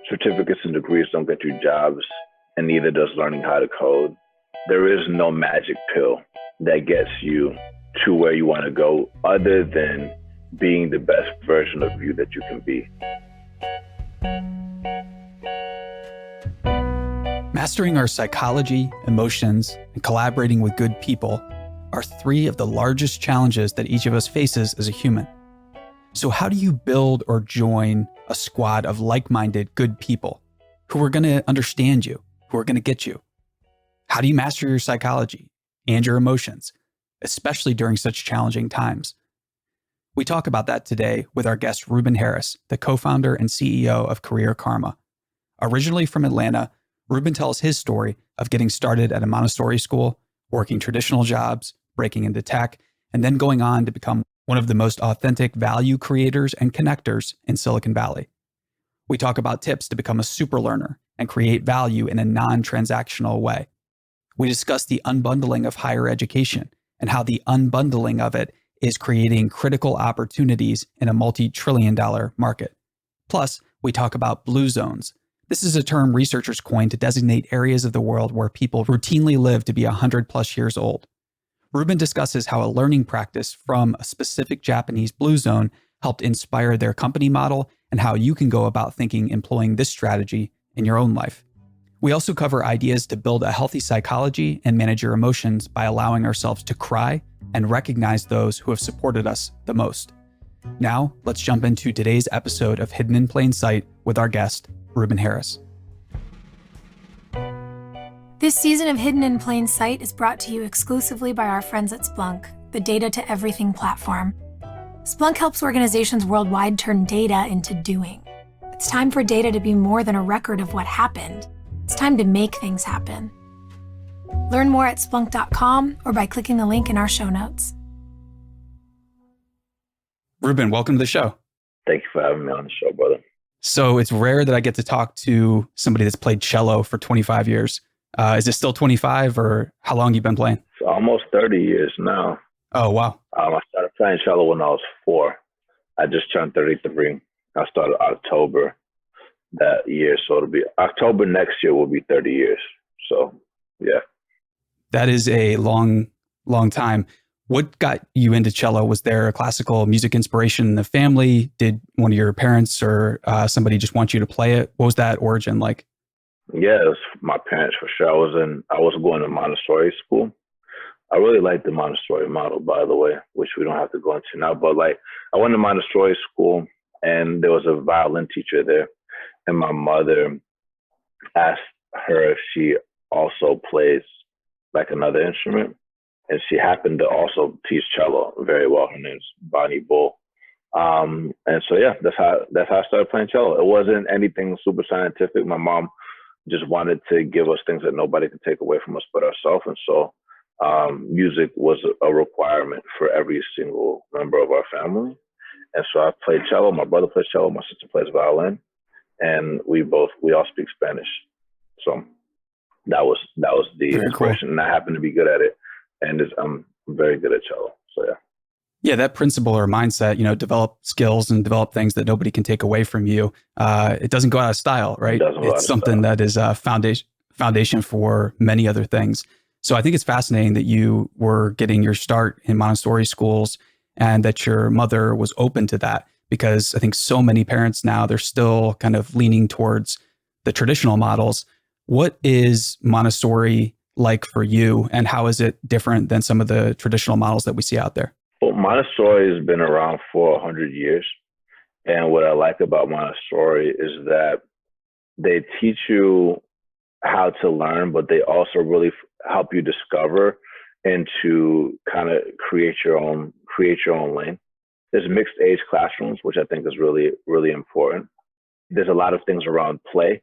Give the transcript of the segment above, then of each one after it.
certificates and degrees don't get you jobs, and neither does learning how to code. There is no magic pill that gets you to where you want to go other than being the best version of you that you can be. Mastering our psychology, emotions, and collaborating with good people are three of the largest challenges that each of us faces as a human. So how do you build or join a squad of like-minded good people who are going to understand you, who are going to get you? How do you master your psychology and your emotions, especially during such challenging times? We talk about that today with our guest, Ruben Harris, the co-founder and CEO of Career Karma. Originally from Atlanta, Ruben tells his story of getting started at a Montessori school, working traditional jobs, breaking into tech, and then going on to become one of the most authentic value creators and connectors in Silicon Valley. We talk about tips to become a super learner and create value in a non-transactional way. We discuss the unbundling of higher education and how the unbundling of it is creating critical opportunities in a multi-trillion-dollar market. Plus, we talk about blue zones. This is a term researchers coined to designate areas of the world where people routinely live to be 100 plus years old. Ruben discusses how a learning practice from a specific Japanese blue zone helped inspire their company model and how you can go about employing this strategy in your own life. We also cover ideas to build a healthy psychology and manage your emotions by allowing ourselves to cry and recognize those who have supported us the most. Now, let's jump into today's episode of Hidden in Plain Sight with our guest, Ruben Harris. This season of Hidden in Plain Sight is brought to you exclusively by our friends at Splunk, the Data to Everything platform. Splunk helps organizations worldwide turn data into doing. It's time for data to be more than a record of what happened. It's time to make things happen. Learn more at Splunk.com or by clicking the link in our show notes. Ruben, welcome to the show. Thank you for having me on the show, brother. So it's rare that I get to talk to somebody that's played cello for 25 years. Is it still 25 or how long you been playing? It's almost 30 years now. Oh, wow. I started playing cello when I was 4. I just turned 33. I started October that year. So it'll be October next year will be 30 years. So, yeah. That is a long, long time. What got you into cello? Was there a classical music inspiration in the family? Did one of your parents or somebody just want you to play it? What was that origin like? Yeah, it was my parents for sure. I was going to Montessori school. I really liked the Montessori model, by the way, which we don't have to go into now. But I went to Montessori school, and there was a violin teacher there, and my mother asked her if she also plays like another instrument. And she happened to also teach cello very well. Her name's Bonnie Bull. And so, yeah, that's how I started playing cello. It wasn't anything super scientific. My mom just wanted to give us things that nobody could take away from us but ourselves. And so music was a requirement for every single member of our family. And so I played cello. My brother plays cello. My sister plays violin. And we all speak Spanish. So that was the Very inspiration. Cool. And I happen to be good at it. And I'm very good at cello. So, yeah. Yeah, that principle or mindset, develop skills and develop things that nobody can take away from you. It doesn't go out of style, right? It's something that is a foundation for many other things. So I think it's fascinating that you were getting your start in Montessori schools and that your mother was open to that, because I think so many parents now, they're still kind of leaning towards the traditional models. What is Montessori like for you, and how is it different than some of the traditional models that we see out there? Well, Montessori has been around for 100 years. And what I like about Montessori is that they teach you how to learn, but they also really help you discover and to kind of create your own lane. There's mixed age classrooms, which I think is really, really important. There's a lot of things around play,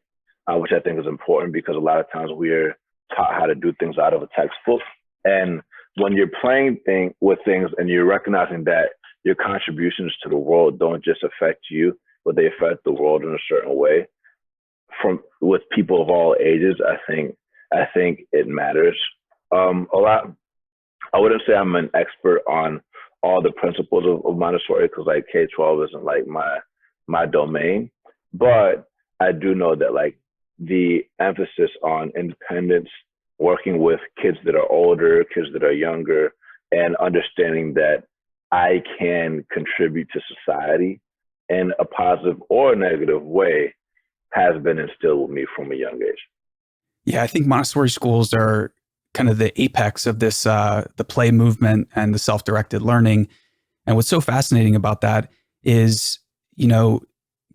which I think is important, because a lot of times we're taught how to do things out of a textbook. And when you're playing with things and you're recognizing that your contributions to the world don't just affect you, but they affect the world in a certain way, with people of all ages, I think it matters a lot. I wouldn't say I'm an expert on all the principles of Montessori, because K-12 isn't like my domain, but I do know that like the emphasis on independence, working with kids that are older, kids that are younger, and understanding that I can contribute to society in a positive or negative way has been instilled with me from a young age. Yeah, I think Montessori schools are kind of the apex of this, the play movement and the self-directed learning. And what's so fascinating about that is, you know,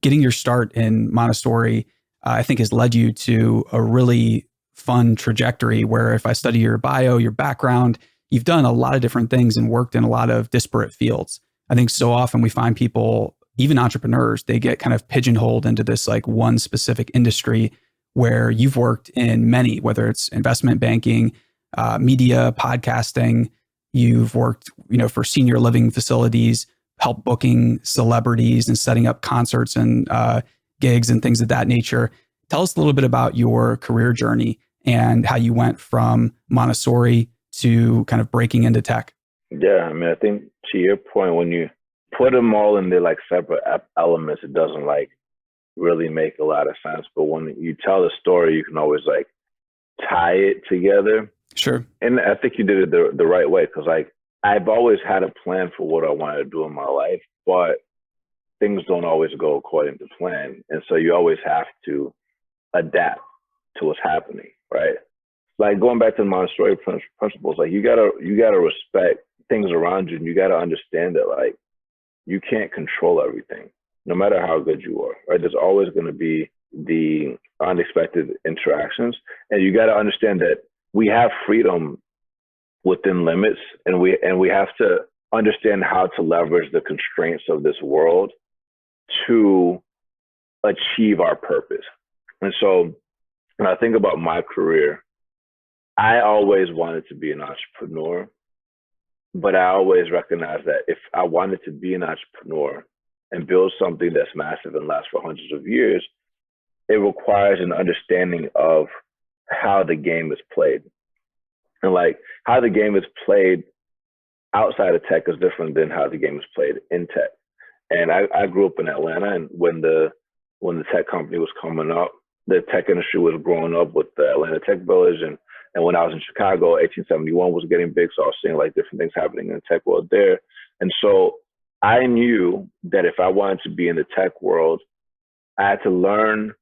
getting your start in Montessori, I think has led you to a really fun trajectory where if I study your bio, your background, you've done a lot of different things and worked in a lot of disparate fields. I think so often we find people, even entrepreneurs, they get kind of pigeonholed into this like one specific industry where you've worked in many, whether it's investment banking, media, podcasting. You've worked, you know, for senior living facilities, help booking celebrities and setting up concerts and gigs and things of that nature. Tell us a little bit about your career journey and how you went from Montessori to kind of breaking into tech. Yeah, I mean, I think to your point, when you put them all in their like separate elements, it doesn't like really make a lot of sense. But when you tell the story, you can always like tie it together. Sure. And I think you did it the right way, because like I've always had a plan for what I wanted to do in my life, but things don't always go according to plan. And so you always have to adapt to what's happening, right? Like going back to the Montessori principles, like you gotta respect things around you, and you gotta understand that like you can't control everything, no matter how good you are, right? There's always going to be the unexpected interactions, and you got to understand that we have freedom within limits, and we have to understand how to leverage the constraints of this world to achieve our purpose. And so when I think about my career, I always wanted to be an entrepreneur, but I always recognized that if I wanted to be an entrepreneur and build something that's massive and lasts for hundreds of years, it requires an understanding of how the game is played. And like how the game is played outside of tech is different than how the game is played in tech. And I grew up in Atlanta, and when the tech company was coming up, the tech industry was growing up with the Atlanta Tech Village, and when I was in Chicago, 1871 was getting big, so I was seeing like different things happening in the tech world there. And so I knew that if I wanted to be in the tech world, I had to learn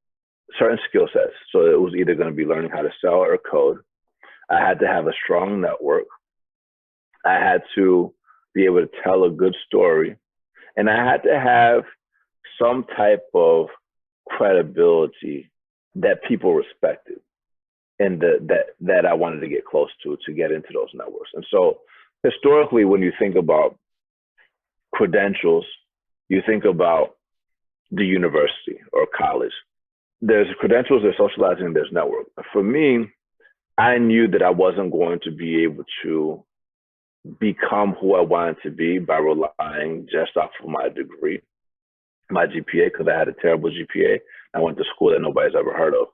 certain skill sets. So it was either going to be learning how to sell or code. I had to have a strong network. I had to be able to tell a good story. And I had to have some type of credibility that people respected, and that I wanted to get close to get into those networks. And so historically, when you think about credentials, you think about the university or college. There's credentials, there's socializing, there's network. For me, I knew that I wasn't going to be able to become who I wanted to be by relying just off of my degree, my GPA, because I had a terrible GPA. I went to school that nobody's ever heard of.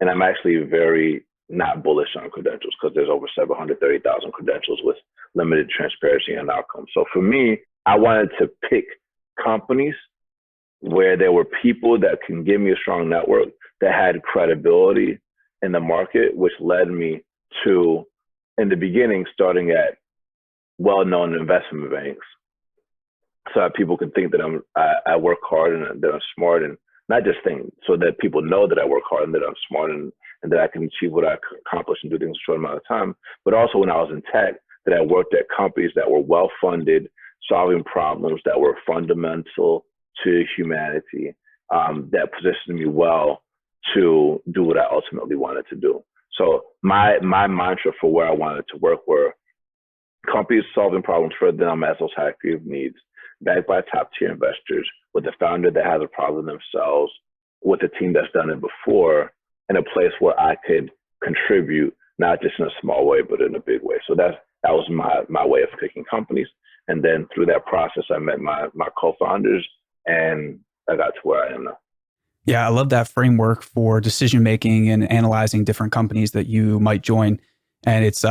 And I'm actually very not bullish on credentials, because there's over 730,000 credentials with limited transparency and outcomes. So for me, I wanted to pick companies where there were people that can give me a strong network that had credibility in the market, which led me to, in the beginning, starting at well-known investment banks, so that people can think that I work hard and that I'm smart, and not just think, so that people know that I work hard and that I'm smart, and that I can achieve what I accomplish and do things in a short amount of time. But also when I was in tech, that I worked at companies that were well-funded, solving problems that were fundamental to humanity, that positioned me well to do what I ultimately wanted to do. So my mantra for where I wanted to work were companies solving problems for them as those high creative needs, backed by top tier investors, with a founder that has a problem themselves, with a team that's done it before, and a place where I could contribute, not just in a small way, but in a big way. So that was my way of picking companies. And then through that process, I met my co-founders, and I got to where I am now. Yeah, I love that framework for decision making and analyzing different companies that you might join. And it's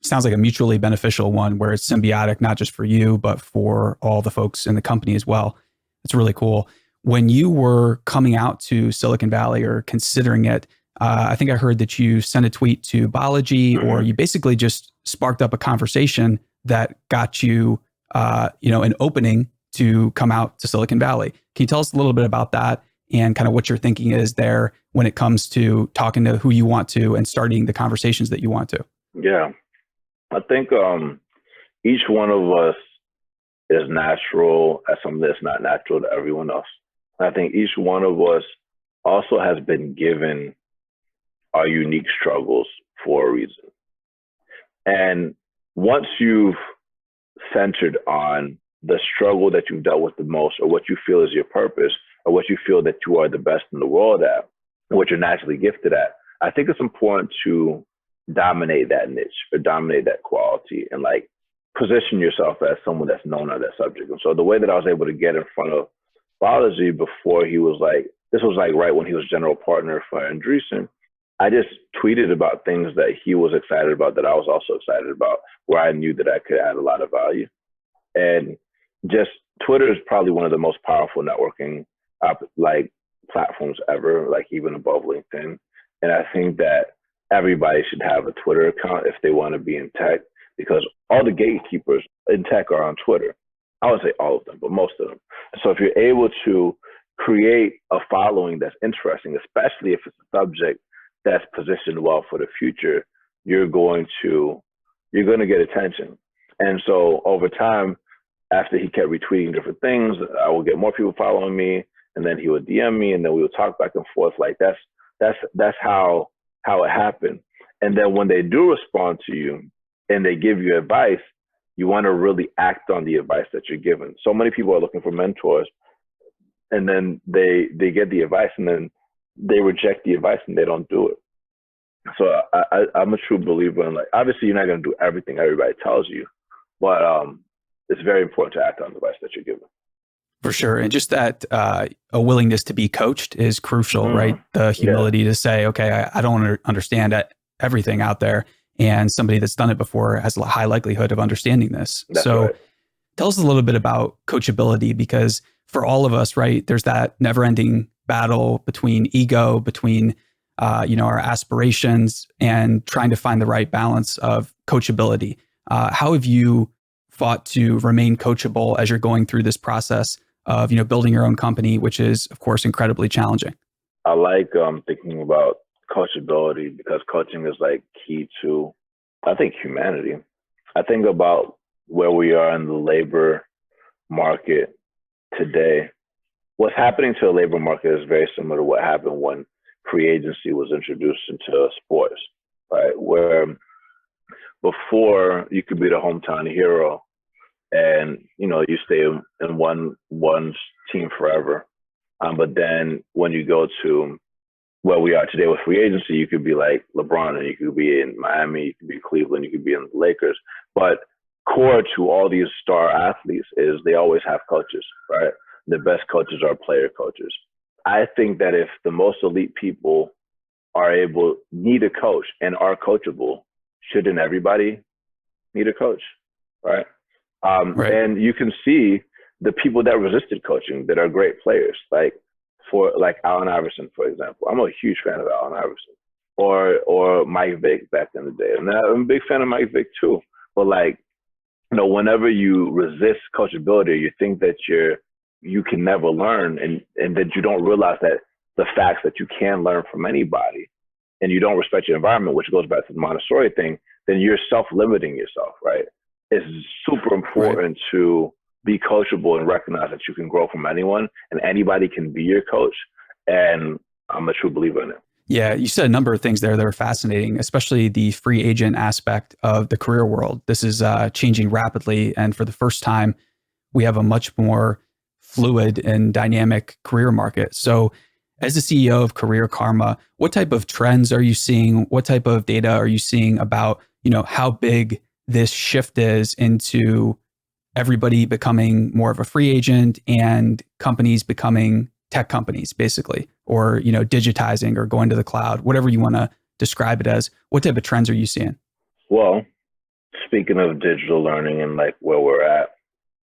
sounds like a mutually beneficial one where it's symbiotic, not just for you, but for all the folks in the company as well. It's really cool. when you were coming out to Silicon Valley or considering it, I think I heard that you sent a tweet to Biology, or you basically just sparked up a conversation that got you, an opening to come out to Silicon Valley. Can you tell us a little bit about that and kind of what your thinking is there when it comes to talking to who you want to and starting the conversations that you want to? Yeah, I think each one of us is natural at something that's not natural to everyone else. I think each one of us also has been given our unique struggles for a reason. And once you've centered on the struggle that you've dealt with the most, or what you feel is your purpose, or what you feel that you are the best in the world at, and what you're naturally gifted at, I think it's important to dominate that niche or dominate that quality and like position yourself as someone that's known on that subject. And so the way that I was able to get in front of Biology before he was like, this was like right when he was general partner for Andreessen, I just tweeted about things that he was excited about that I was also excited about, where I knew that I could add a lot of value. And just Twitter is probably one of the most powerful networking like platforms ever, like even above LinkedIn. And I think that everybody should have a Twitter account if they want to be in tech, because all the gatekeepers in tech are on Twitter. I would say all of them, but most of them. So if you're able to create a following that's interesting, especially if it's a subject that's positioned well for the future, you're going to get attention. And so over time, after he kept retweeting different things, I would get more people following me, and then he would DM me, and then we would talk back and forth. Like that's how it happened. And then when they do respond to you and they give you advice, you want to really act on the advice that you're given. So many people are looking for mentors, and then they get the advice, and then they reject the advice and they don't do it. So I'm a true believer in, like, obviously you're not going to do everything everybody tells you, but it's very important to act on the advice that you're given. For sure. And just that a willingness to be coached is crucial, right? The humility to say, okay, I don't understand everything out there. And somebody that's done it before has a high likelihood of understanding this. That's so right. Tell us a little bit about coachability, because for all of us, right, there's that never ending battle between ego, between our aspirations, and trying to find the right balance of coachability. How have you fought to remain coachable as you're going through this process of building your own company, which is, of course, incredibly challenging? I like thinking about coachability because coaching is like key to, I think, humanity. I think about where we are in the labor market today. What's happening to the labor market is very similar to what happened when free agency was introduced into sports, right? Where before you could be the hometown hero and you stay in one team forever. But then when you go to where we are today with free agency, you could be like LeBron, and you could be in Miami, you could be in Cleveland, you could be in the Lakers. But core to all these star athletes is they always have coaches, right? The best coaches are player coaches. I think that if the most elite people need a coach and are coachable, shouldn't everybody need a coach, right? Right. And you can see the people that resisted coaching that are great players, like Allen Iverson, for example. I'm a huge fan of Allen Iverson, or Mike Vick back in the day. And I'm a big fan of Mike Vick too. But whenever you resist coachability, you think that you can never learn, and that you don't realize that the facts that you can learn from anybody, and you don't respect your environment, which goes back to the Montessori thing, then you're self-limiting yourself, right? It's super important to be coachable and recognize that you can grow from anyone and anybody can be your coach. And I'm a true believer in it. Yeah, you said a number of things there that are fascinating, especially the free agent aspect of the career world. This is changing rapidly. And for the first time, we have a much more fluid and dynamic career market. So as the CEO of Career Karma, what type of trends are you seeing? What type of data are you seeing about, how big this shift is into everybody becoming more of a free agent and companies becoming tech companies, basically, or, digitizing or going to the cloud, whatever you want to describe it as? What type of trends are you seeing? Well, speaking of digital learning and like where we're at,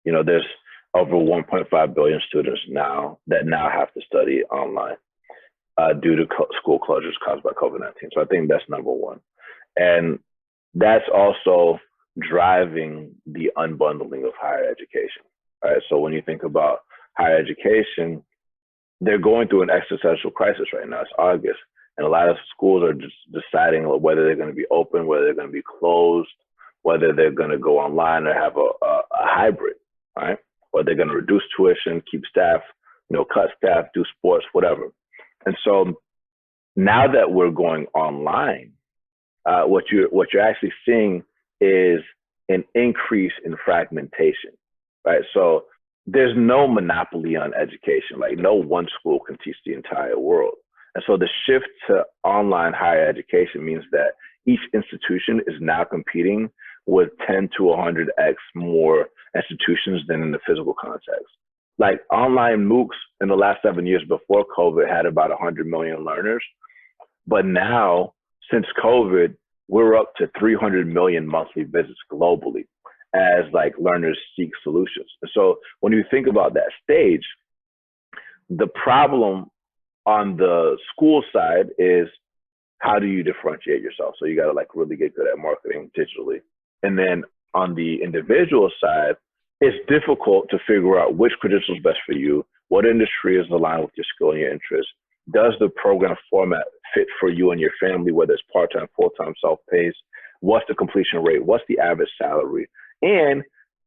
there's over 1.5 billion students now that now have to study online due to school closures caused by COVID-19. So I think that's number one. And that's also driving the unbundling of higher education. Right? So when you think about higher education, they're going through an existential crisis right now. It's August, and a lot of schools are just deciding whether they're going to be open, whether they're going to be closed, whether they're going to go online or have a hybrid, right? Or they're going to reduce tuition, keep staff, cut staff, do sports, whatever. And so now that we're going online, what you're actually seeing is an increase in fragmentation, right? So there's no monopoly on education. Like no one school can teach the entire world. And so the shift to online higher education means that each institution is now competing with 10 to 100x more institutions than in the physical context. Like online MOOCs in the last 7 years before COVID had about 100 million learners. But now, since COVID, we're up to 300 million monthly visits globally as like learners seek solutions. And so when you think about that stage, the problem on the school side is how do you differentiate yourself? So you got to like really get good at marketing digitally. And then on the individual side, it's difficult to figure out which credential is best for you, what industry is aligned with your skill and your interest. Does the program format fit for you and your family, whether it's part-time, full-time, self-paced? What's the completion rate? What's the average salary? And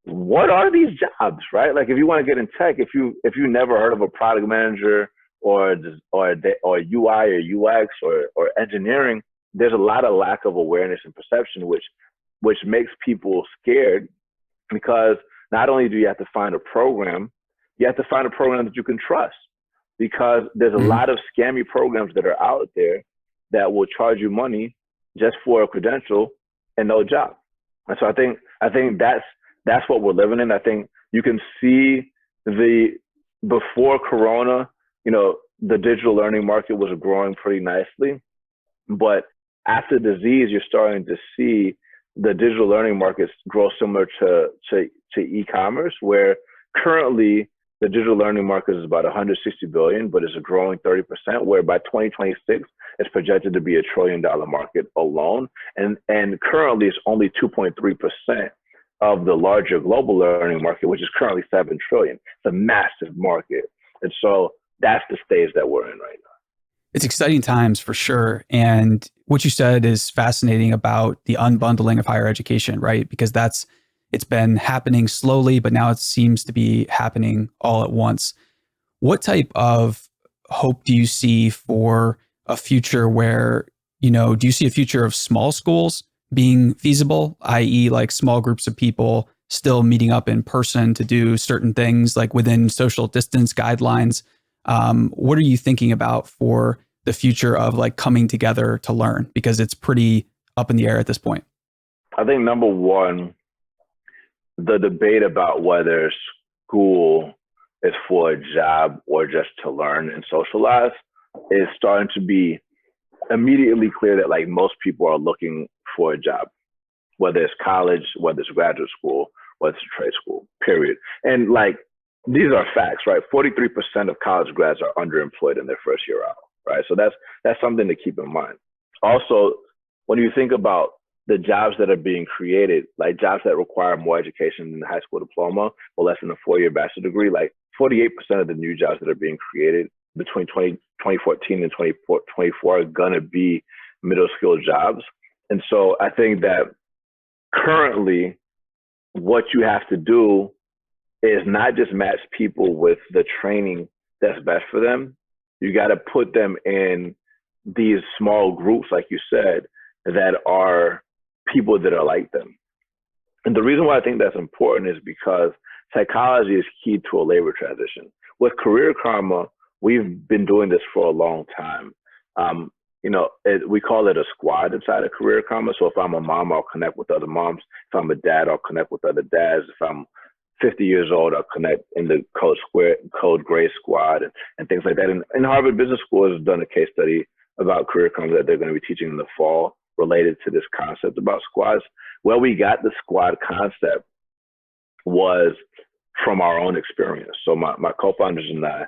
what are these jobs, right? Like if you want to get in tech, if you never heard of a product manager or UI or UX or engineering, there's a lot of lack of awareness and perception, which makes people scared, because not only do you have to find a program, you have to find a program that you can trust, because there's a lot of scammy programs that are out there that will charge you money just for a credential and no job. And so I think that's what we're living in. I think you can see before Corona, the digital learning market was growing pretty nicely, but after disease, you're starting to see the digital learning markets grow similar to e-commerce, where currently the digital learning market is about 160 billion, but it's growing 30%, where by 2026, it's projected to be $1 trillion market alone. And currently it's only 2.3% of the larger global learning market, which is currently 7 trillion. It's a massive market. And so that's the stage that we're in right now. It's exciting times for sure. And what you said is fascinating about the unbundling of higher education, right? Because it's been happening slowly, but now it seems to be happening all at once. What type of hope do you see for a future where, do you see a future of small schools being feasible, i.e. like small groups of people still meeting up in person to do certain things like within social distance guidelines? What are you thinking about for the future of like coming together to learn? Because it's pretty up in the air at this point. I think number one, the debate about whether school is for a job or just to learn and socialize is starting to be immediately clear that like most people are looking for a job, whether it's college, whether it's graduate school, whether it's a trade school, period. And like, these are facts, right? 43% of college grads are underemployed in their first year out, right? So that's something to keep in mind. Also, when you think about the jobs that are being created, like jobs that require more education than the high school diploma or less than a 4-year bachelor degree, like 48% of the new jobs that are being created between 2014 and 2024 are gonna be middle skill jobs. And so I think that currently what you have to do is not just match people with the training that's best for them. You got to put them in these small groups, like you said, that are people that are like them. And the reason why I think that's important is because psychology is key to a labor transition. With Career Karma, we've been doing this for a long time. We call it a squad inside of Career Karma. So if I'm a mom, I'll connect with other moms. If I'm a dad, I'll connect with other dads. If I'm 50 years old, I'll connect in the Code Gray squad and things like that. And Harvard Business School has done a case study about Career Karma that they're going to be teaching in the fall related to this concept about squads. Where we got the squad concept was from our own experience. So my co-founders and I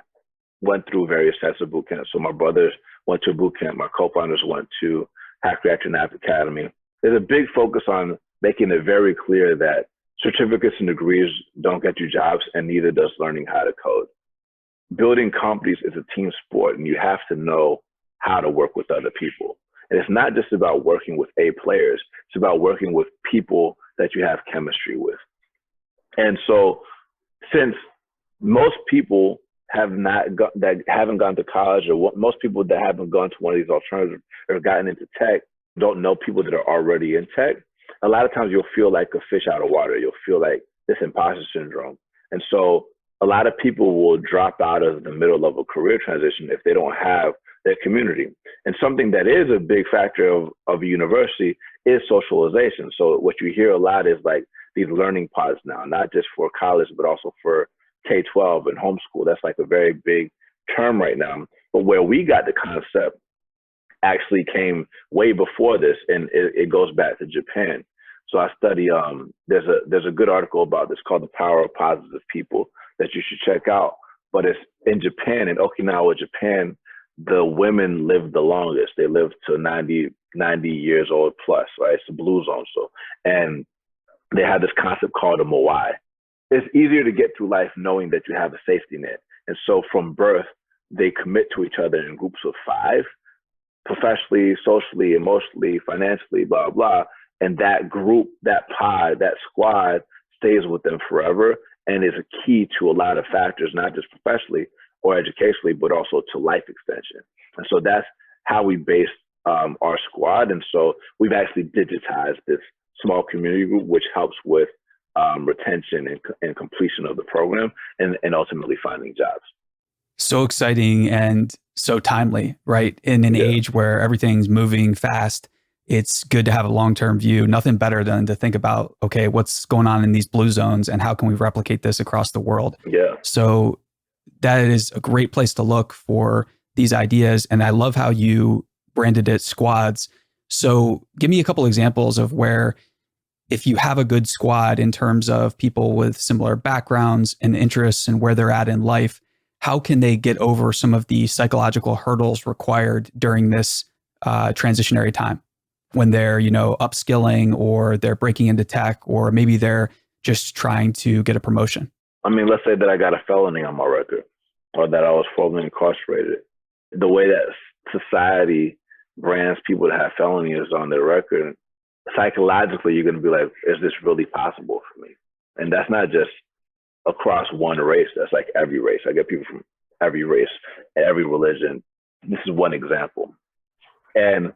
went through various types of boot camps. So my brothers went to a boot camp. My co-founders went to Hack Reactor and App Academy. There's a big focus on making it very clear that certificates and degrees don't get you jobs, and neither does learning how to code. Building companies is a team sport, and you have to know how to work with other people. And it's not just about working with A players. It's about working with people that you have chemistry with. And so since most people haven't gone to college, or most people that haven't gone to one of these alternatives or gotten into tech don't know people that are already in tech, a lot of times you'll feel like a fish out of water. You'll feel like this imposter syndrome. And so a lot of people will drop out of the middle of a career transition if they don't have their community. And something that is a big factor of a university is socialization. So what you hear a lot is like these learning pods now, not just for college, but also for K-12 and homeschool. That's like a very big term right now. But where we got the concept actually came way before this, and it goes back to Japan. So I study, there's a good article about this called The Power of Positive People that you should check out. But it's in Japan, in Okinawa, Japan, the women live the longest. They live to 90 years old plus, right? It's a blue zone. So, and they have this concept called a moai. It's easier to get through life knowing that you have a safety net. And so from birth, they commit to each other in groups of 5, professionally, socially, emotionally, financially, blah, blah. And that group, that pod, that squad stays with them forever and is a key to a lot of factors, not just professionally or educationally, but also to life extension. And so that's how we based our squad. And so we've actually digitized this small community group, which helps with retention and completion of the program and ultimately finding jobs. So exciting and so timely, right? In an age where everything's moving fast, it's good to have a long-term view. Nothing better than to think about, okay, what's going on in these blue zones and how can we replicate this across the world? Yeah. So that is a great place to look for these ideas. And I love how you branded it squads. So give me a couple examples of where, if you have a good squad in terms of people with similar backgrounds and interests and where they're at in life, how can they get over some of the psychological hurdles required during this transitionary time when they're, upskilling or they're breaking into tech, or maybe they're just trying to get a promotion? I mean, let's say that I got a felony on my record or that I was formerly incarcerated. The way that society brands people that have felonies on their record, psychologically, you're going to be like, is this really possible for me? And that's not just across one race. That's like every race. I get people from every race, every religion. This is one example. And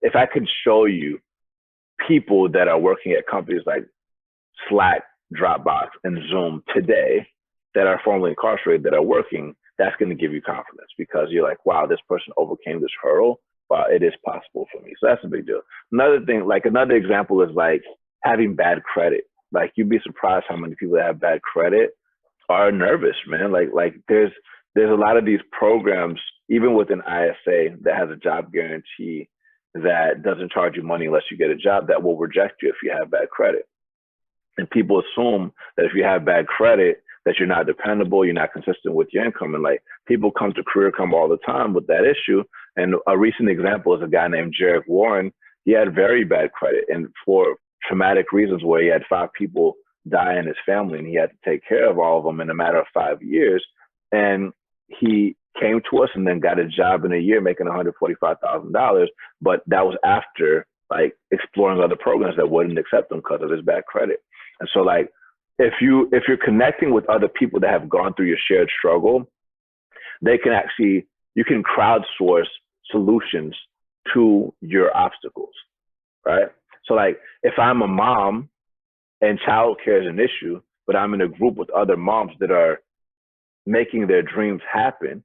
if I could show you people that are working at companies like Slack, Dropbox, and Zoom today that are formerly incarcerated that are working, that's going to give you confidence because you're like, wow, this person overcame this hurdle. Wow, it is possible for me. So that's a big deal. Another thing, like another example is like having bad credit. Like you'd be surprised how many people that have bad credit are nervous, man. Like there's a lot of these programs, even with an ISA that has a job guarantee that doesn't charge you money unless you get a job, that will reject you if you have bad credit. And people assume that if you have bad credit, that you're not dependable, you're not consistent with your income. And like people come to CareerCom all the time with that issue. And a recent example is a guy named Jarek Warren. He had very bad credit, and for traumatic reasons where he had 5 people die in his family and he had to take care of all of them in a matter of 5 years. And he came to us and then got a job in a year making $145,000. But that was after like exploring other programs that wouldn't accept him because of his bad credit. And so like, if you're connecting with other people that have gone through your shared struggle, you can crowdsource solutions to your obstacles, right? So like if I'm a mom and childcare is an issue, but I'm in a group with other moms that are making their dreams happen,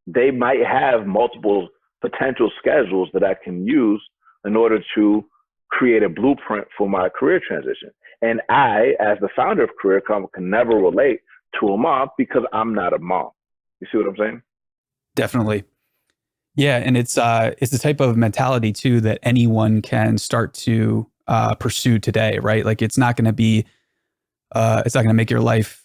they might have multiple potential schedules that I can use in order to create a blueprint for my career transition. And I, as the founder of CareerCom, can never relate to a mom because I'm not a mom. You see what I'm saying? Definitely. Yeah, and it's the type of mentality too that anyone can start to pursue today, right? Like it's not going to be It's not going to make your life,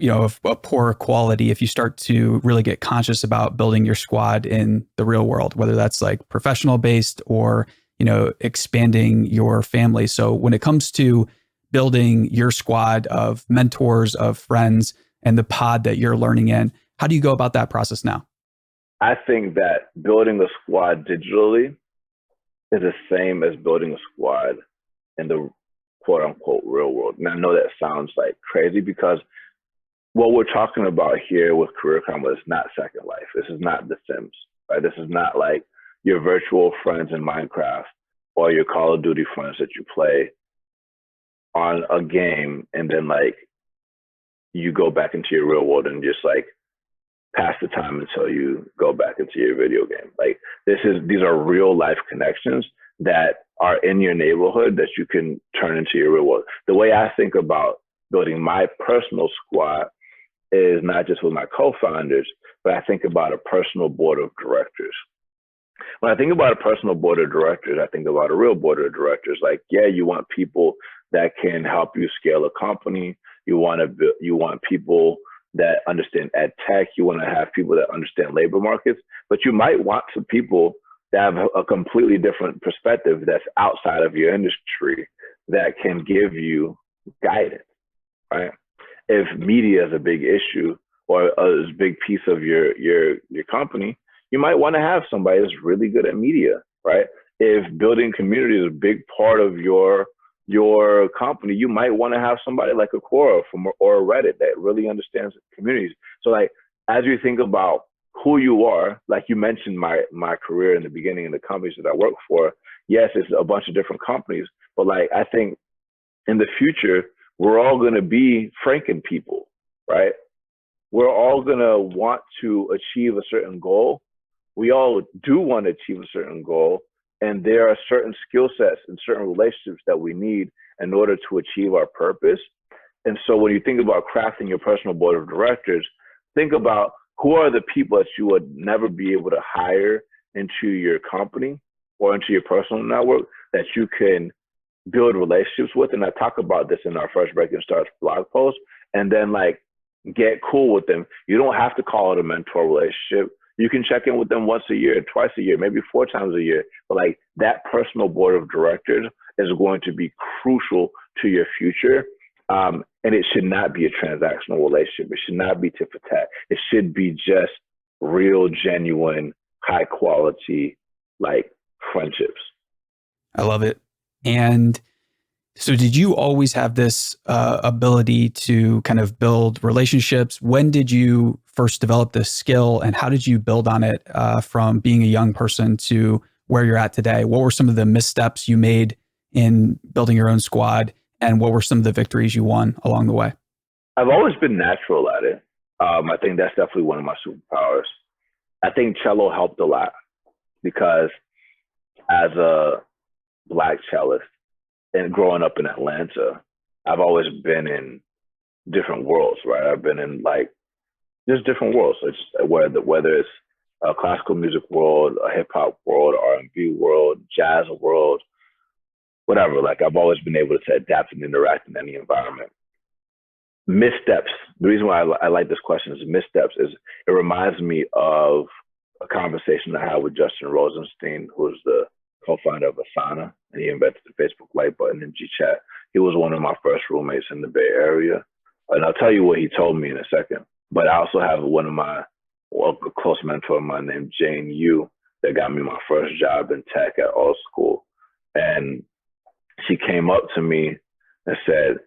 of a poor quality if you start to really get conscious about building your squad in the real world, whether that's like professional based or, expanding your family. So when it comes to building your squad of mentors, of friends, and the pod that you're learning in, how do you go about that process now? I think that building a squad digitally is the same as building a squad in the quote unquote real world. And I know that sounds like crazy because what we're talking about here with Career Karma is not Second Life. This is not The Sims, right? This is not like your virtual friends in Minecraft or your Call of Duty friends that you play on a game and then like you go back into your real world and just like pass the time until you go back into your video game. Like these are real life connections that are in your neighborhood that you can turn into your real world. The way I think about building my personal squad is not just with my co-founders, but I think about a personal board of directors. When I think about a personal board of directors, I think about a real board of directors. Like, yeah, you want people that can help you scale a company. You want people that understand ed tech. You want to have people that understand labor markets, but you might want some people that have a completely different perspective that's outside of your industry that can give you guidance, right? If media is a big issue or a big piece of your company, you might want to have somebody that's really good at media, right? If building community is a big part of your company, you might want to have somebody like a Quora or a Reddit that really understands communities. So like, as you think about who you are, like you mentioned my career in the beginning and the companies that I work for, yes, it's a bunch of different companies, but like, I think in the future, we're all going to be Franken people, right? We're all going to want to achieve a certain goal. We all do want to achieve a certain goal. And there are certain skill sets and certain relationships that we need in order to achieve our purpose. And so when you think about crafting your personal board of directors, think about who are the people that you would never be able to hire into your company or into your personal network that you can build relationships with. And I talk about this in our first Breaking Stars blog post, and then like get cool with them. You don't have to call it a mentor relationship. You can check in with them once a year, twice a year, maybe 4 times a year. But like that personal board of directors is going to be crucial to your future. And it should not be a transactional relationship. It should not be tit for tat. It should be just real, genuine, high quality, like friendships. I love it. And so did you always have this ability to kind of build relationships? When did you first develop this skill and how did you build on it from being a young person to where you're at today? What were some of the missteps you made in building your own squad and what were some of the victories you won along the way? I've always been natural at it. I think that's definitely one of my superpowers. I think cello helped a lot because as a Black cellist and growing up in Atlanta, I've always been in different worlds, right? I've been in like just different worlds. So it's whether it's a classical music world, a hip hop world, R&B world, jazz world, whatever. Like I've always been able to adapt and interact in any environment. Missteps. The reason why I like this question is missteps is it reminds me of a conversation I had with Justin Rosenstein, who's the co-founder of Asana, and he invented the Facebook like button in GChat. He was one of my first roommates in the Bay Area. And I'll tell you what he told me in a second. But I also have a close mentor of mine named Jane Yu that got me my first job in tech at All School. And she came up to me and said,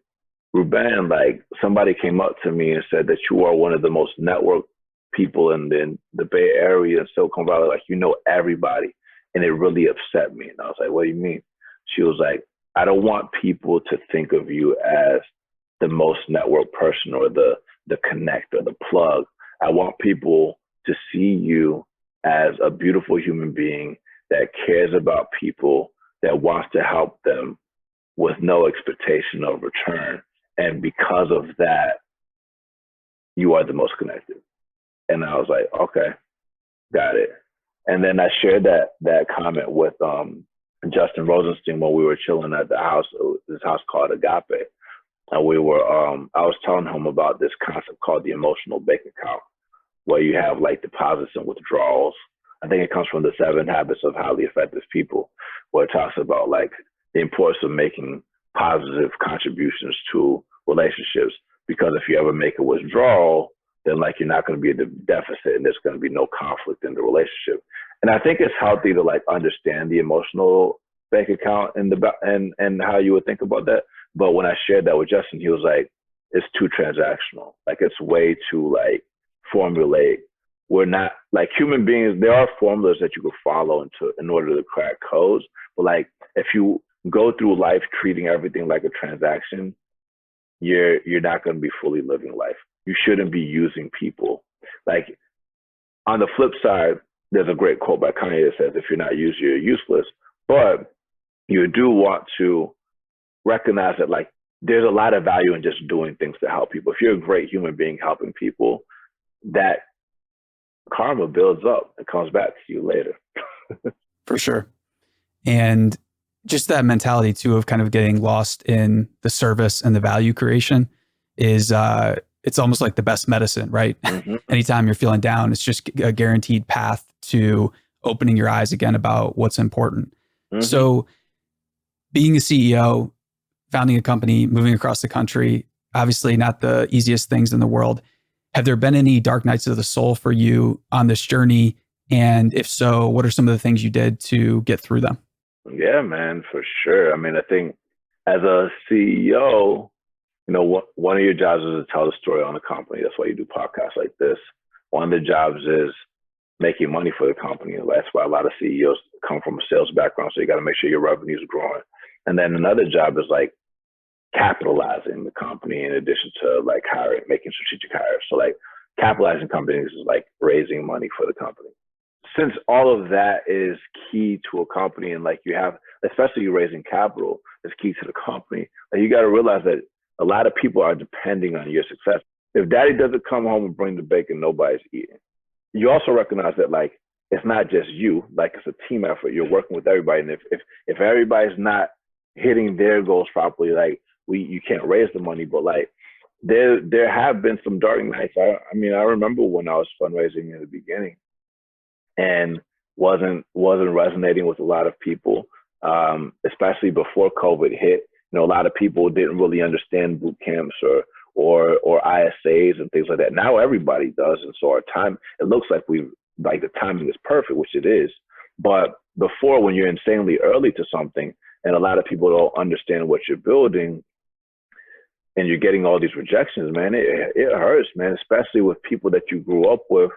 Ruben, like somebody came up to me and said that you are one of the most networked people in the Bay Area and Silicon Valley. Like, you know everybody. And it really upset me. And I was like, what do you mean? She was like, I don't want people to think of you as the most networked person or the connect or the plug. I want people to see you as a beautiful human being that cares about people, that wants to help them with no expectation of return. And because of that, you are the most connected. And I was like, okay, got it. And then I shared that comment with Justin Rosenstein when we were chilling at the house, this house called Agape. and I was telling him about this concept called the emotional bank account, where you have like deposits and withdrawals. I think it comes from the 7 Habits of Highly Effective People, where it talks about like the importance of making positive contributions to relationships. Because if you ever make a withdrawal, then like you're not going to be at the deficit, and there's going to be no conflict in the relationship. And I think it's healthy to like understand the emotional bank account and how you would think about that. But when I shared that with Justin, he was like, "It's too transactional. Like it's way too like formulaic. We're not like human beings. There are formulas that you can follow in order to crack codes. But like if you go through life treating everything like a transaction, you're not going to be fully living life. You shouldn't be using people. Like on the flip side, there's a great quote by Kanye that says, if you're not used, you're useless. But you do want to recognize that like there's a lot of value in just doing things to help people. If you're a great human being helping people, that karma builds up and comes back to you later. For sure. And just that mentality too of kind of getting lost in the service and the value creation is it's almost like the best medicine, right? Mm-hmm. Anytime you're feeling down, it's just a guaranteed path to opening your eyes again about what's important. Mm-hmm. So being a CEO, founding a company, moving across the country, obviously not the easiest things in the world. Have there been any dark nights of the soul for you on this journey? And if so, what are some of the things you did to get through them? Yeah, man, for sure. I mean, I think as a CEO, you know, one of your jobs is to tell the story on the company. That's why you do podcasts like this. One of the jobs is making money for the company. That's why a lot of CEOs come from a sales background. So you got to make sure your revenue is growing. And then another job is like capitalizing the company in addition to like making strategic hires. So like capitalizing companies is like raising money for the company. Since all of that is key to a company, and like you have, especially you raising capital is key to the company, like you got to realize that a lot of people are depending on your success. If daddy doesn't come home and bring the bacon, nobody's eating. You also recognize that like, it's not just you, like it's a team effort. You're working with everybody. And if everybody's not hitting their goals properly, like you can't raise the money, but like there have been some dark nights. I mean, I remember when I was fundraising in the beginning and wasn't resonating with a lot of people, especially before COVID hit. You know, a lot of people didn't really understand boot camps or ISAs and things like that. Now everybody does, and so it looks like the timing is perfect, which it is. But before, when you're insanely early to something, and a lot of people don't understand what you're building, and you're getting all these rejections, man, it hurts, man, especially with people that you grew up with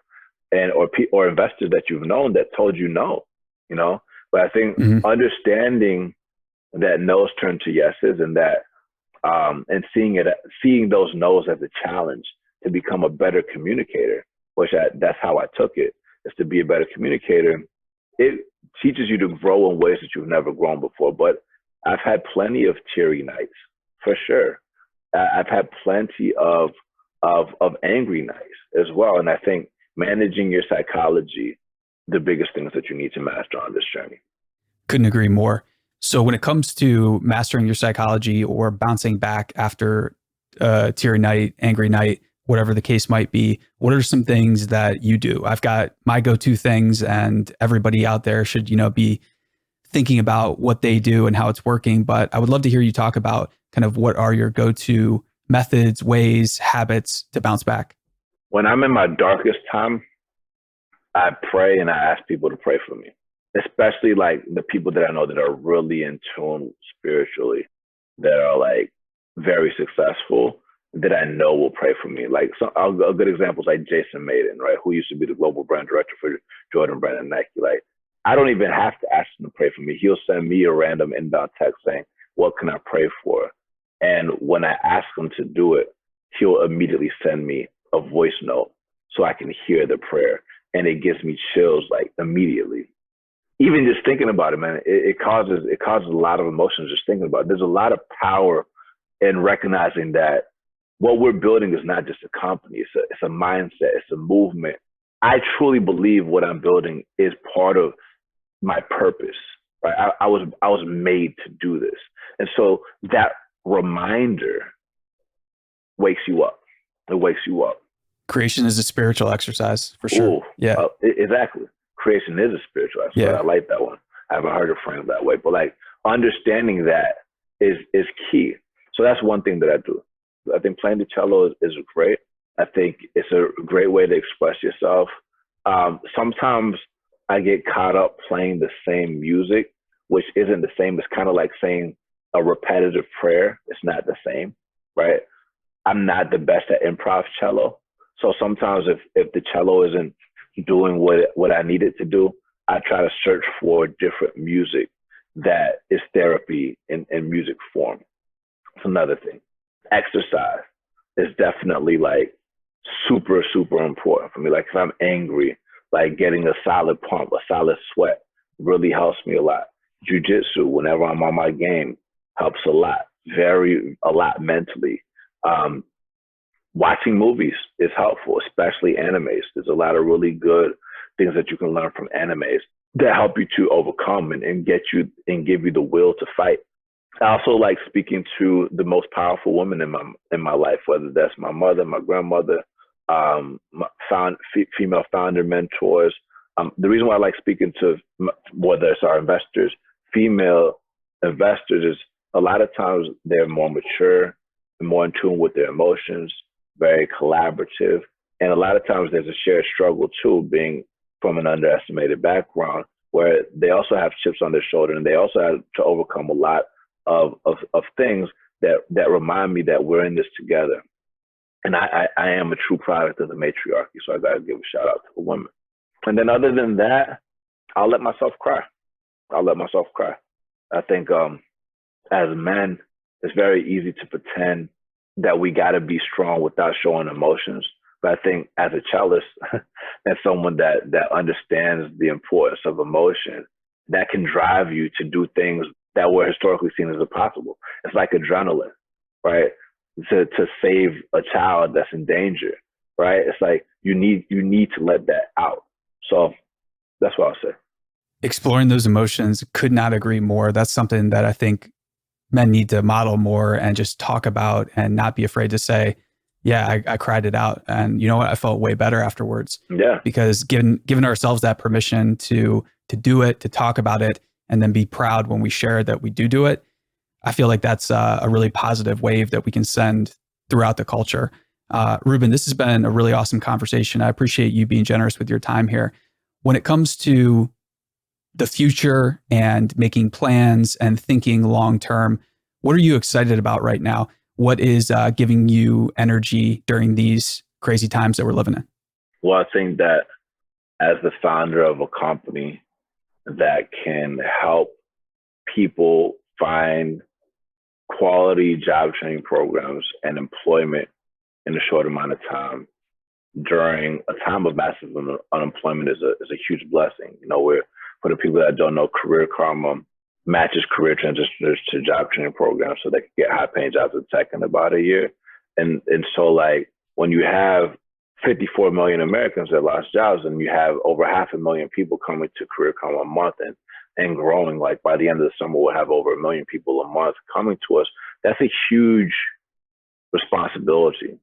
or investors that you've known that told you no, you know. But I think understanding that no's turn to yeses, and that and seeing those no's as a challenge to become a better communicator, that's how I took it, is to be a better communicator. It teaches you to grow in ways that you've never grown before. But I've had plenty of teary nights, for sure. I've had plenty of angry nights as well. And I think managing your psychology, the biggest things that you need to master on this journey. Couldn't agree more. So when it comes to mastering your psychology or bouncing back after a teary night, angry night, whatever the case might be, what are some things that you do? I've got my go-to things, and everybody out there should, be thinking about what they do and how it's working. But I would love to hear you talk about kind of what are your go-to methods, ways, habits to bounce back. When I'm in my darkest time, I pray and I ask people to pray for me, especially like the people that I know that are really in tune spiritually, that are like very successful, that I know will pray for me. Like a good example is like Jason Maiden, right? Who used to be the global brand director for Jordan Brand and Nike. Like, I don't even have to ask him to pray for me. He'll send me a random inbound text saying, what can I pray for? And when I ask him to do it, he'll immediately send me a voice note so I can hear the prayer. And it gives me chills like immediately. Even just thinking about it, man, it causes a lot of emotions just thinking about it. There's a lot of power in recognizing that what we're building is not just a company. It's a mindset. It's a movement. I truly believe what I'm building is part of my purpose. Right? I was made to do this. And so that reminder wakes you up. It wakes you up. Creation is a spiritual exercise for sure. Ooh, Yeah. Exactly. Creation is a spiritual exercise. Yeah. I like that one. I haven't heard it framed that way, but like understanding that is key. So that's one thing that I do. I think playing the cello is great. I think it's a great way to express yourself. Sometimes I get caught up playing the same music, which isn't the same. It's kind of like saying a repetitive prayer. It's not the same, right? I'm not the best at improv cello. So sometimes if the cello isn't doing what I need it to do, I try to search for different music that is therapy in music form. It's another thing. Exercise is definitely like super, super important for me. Like if I'm angry, like getting a solid pump, a solid sweat really helps me a lot. Jiu-jitsu, whenever I'm on my game, helps a lot, a lot mentally. Watching movies is helpful, especially animes. There's a lot of really good things that you can learn from animes that help you to overcome and get you and give you the will to fight. I also like speaking to the most powerful women in my life, whether that's my mother, my grandmother, female founder mentors. The reason why I like speaking to whether it's our investors, female investors, is a lot of times they're more mature and more in tune with their emotions, very collaborative. And a lot of times there's a shared struggle too, being from an underestimated background, where they also have chips on their shoulder and they also have to overcome a lot of things that remind me that we're in this together. And I am a true product of the matriarchy, so I got to give a shout out to the women. And then other than that, I'll let myself cry. I think as men, it's very easy to pretend that we got to be strong without showing emotions. But I think as a cellist and someone that understands the importance of emotion, that can drive you to do things that were historically seen as impossible. It's like adrenaline, right? To save a child that's in danger, right? It's like you need to let that out. So that's what I'll say. Exploring those emotions, could not agree more. That's something that I think men need to model more and just talk about and not be afraid to say, yeah, I cried it out. And you know what? I felt way better afterwards. Yeah. Because giving ourselves that permission to do it, to talk about it, and then be proud when we share that we do it, I feel like that's a really positive wave that we can send throughout the culture. Ruben, this has been a really awesome conversation. I appreciate you being generous with your time here. When it comes to the future and making plans and thinking long-term, what are you excited about right now? What is giving you energy during these crazy times that we're living in? Well, I think that as the founder of a company that can help people find quality job training programs and employment in a short amount of time during a time of massive unemployment is a huge blessing. You know, for the people that don't know, Career Karma matches career transitioners to job training programs so they can get high paying jobs in tech in about a year. And so like when you have 54 million Americans that lost jobs and you have over 500,000 people coming to Career Karma a month and growing, like by the end of the summer, we'll have over 1 million people a month coming to us. That's a huge responsibility.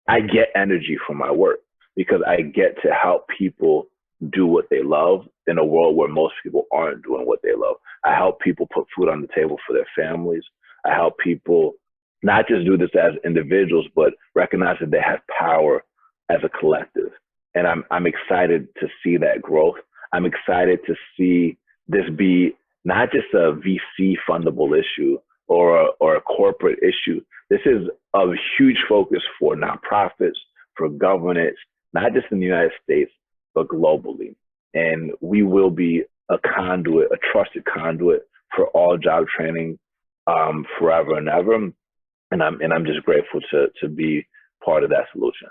I get energy from my work because I get to help people do what they love in a world where most people aren't doing what they love. I help people put food on the table for their families. I help people not just do this as individuals, but recognize that they have power as a collective. And I'm excited to see that growth. I'm excited to see this be not just a VC fundable issue or a corporate issue. This is a huge focus for nonprofits, for governance, not just in the United States, but globally. And we will be a conduit, a trusted conduit for all job training forever and ever. And I'm just grateful to be part of that solution.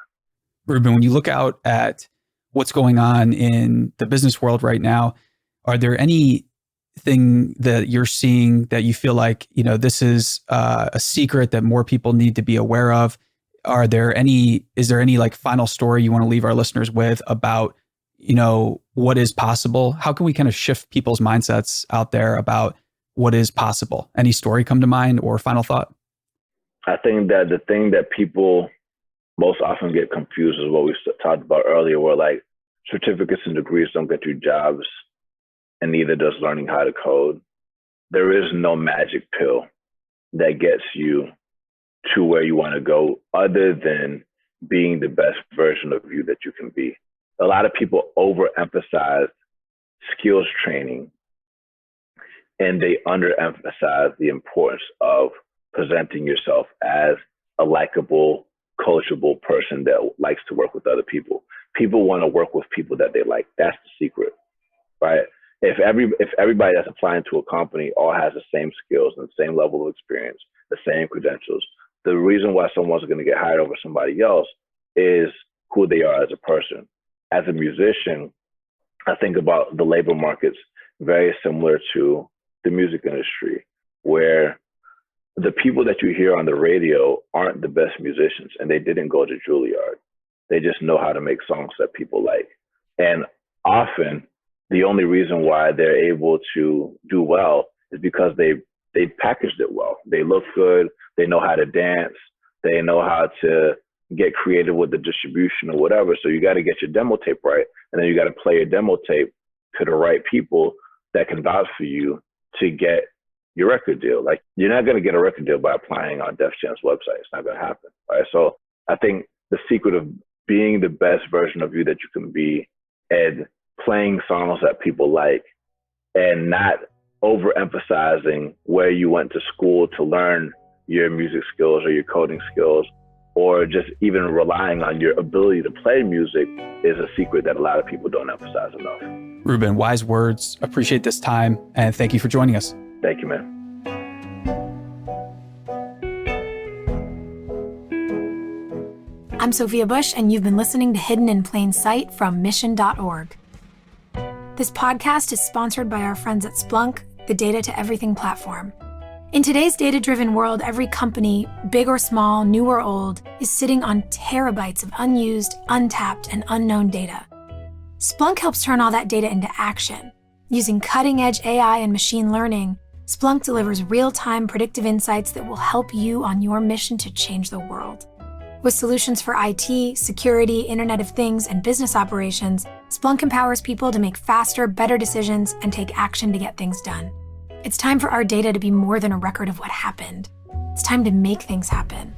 Ruben, when you look out at what's going on in the business world right now, are there anything that you're seeing that you feel like, you know, this is a secret that more people need to be aware of? Is there any like final story you want to leave our listeners with about, you know, what is possible? How can we kind of shift people's mindsets out there about what is possible? Any story come to mind or final thought? I think that the thing that people most often get confused is what we talked about earlier, where like certificates and degrees don't get you jobs, and neither does learning how to code. There is no magic pill that gets you to where you want to go other than being the best version of you that you can be. A lot of people overemphasize skills training and they underemphasize the importance of presenting yourself as a likable, coachable person that likes to work with other people. People want to work with people that they like. That's the secret, right? If everybody that's applying to a company all has the same skills and the same level of experience, the same credentials, the reason why someone's going to get hired over somebody else is who they are as a person. As a musician, I think about the labor markets very similar to the music industry, where the people that you hear on the radio aren't the best musicians and they didn't go to Juilliard. They just know how to make songs that people like. And often the only reason why they're able to do well is because they packaged it well. They look good. They know how to dance. They know how to get creative with the distribution or whatever. So you got to get your demo tape right. And then you got to play your demo tape to the right people that can vouch for you to get your record deal. Like, you're not going to get a record deal by applying on Def Jam's website. It's not going to happen, right? So I think the secret of being the best version of you that you can be and playing songs that people like and not overemphasizing where you went to school to learn your music skills or your coding skills, or just even relying on your ability to play music is a secret that a lot of people don't emphasize enough. Ruben, wise words. Appreciate this time, and thank you for joining us. Thank you, man. I'm Sophia Bush, and you've been listening to Hidden in Plain Sight from Mission.org. This podcast is sponsored by our friends at Splunk, the Data to Everything platform. In today's data-driven world, every company, big or small, new or old, is sitting on terabytes of unused, untapped, and unknown data. Splunk helps turn all that data into action. Using cutting-edge AI and machine learning, Splunk delivers real-time predictive insights that will help you on your mission to change the world. With solutions for IT, security, Internet of Things, and business operations, Splunk empowers people to make faster, better decisions and take action to get things done. It's time for our data to be more than a record of what happened. It's time to make things happen.